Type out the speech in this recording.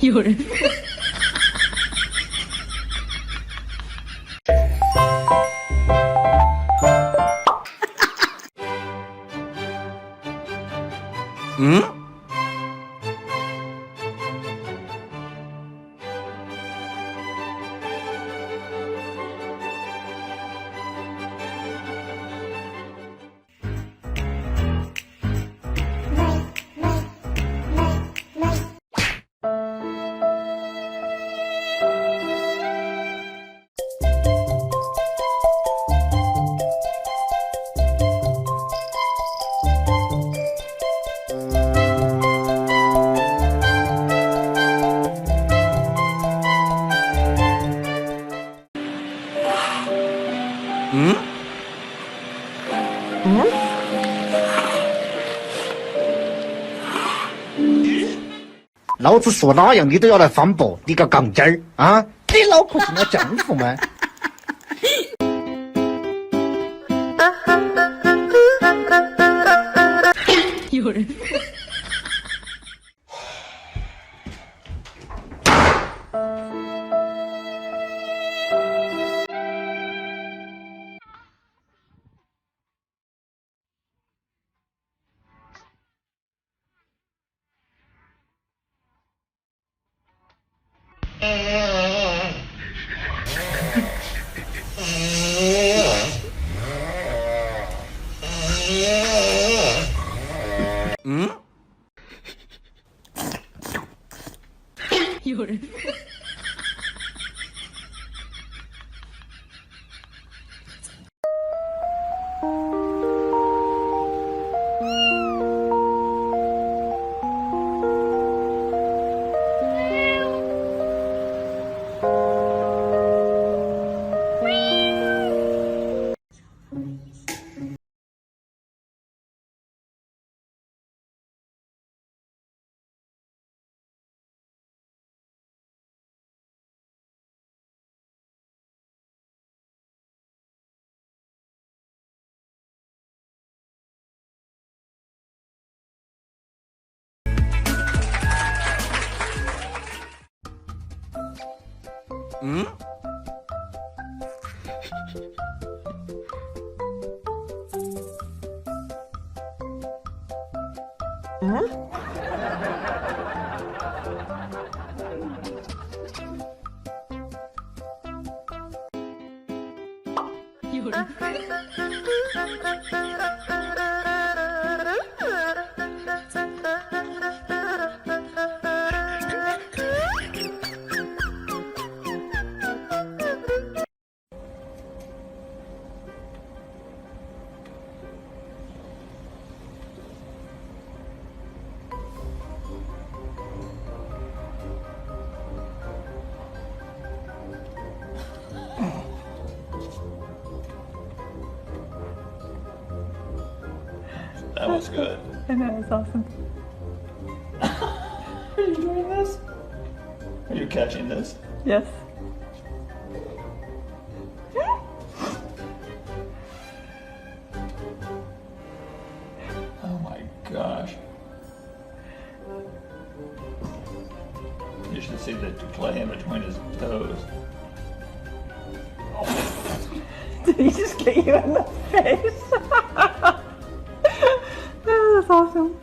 有人。嗯？嗯？老子说哪样你都要来反驳，你个杠精儿啊！你脑壳是没政府吗？有人。嗯？有人。嗯？有人。That was good. I know, it's awesome. Are you doing this? Are you catching this? Yes. Oh my gosh. You should see the clay in between his toes. Did he just get you in the face? That's awesome.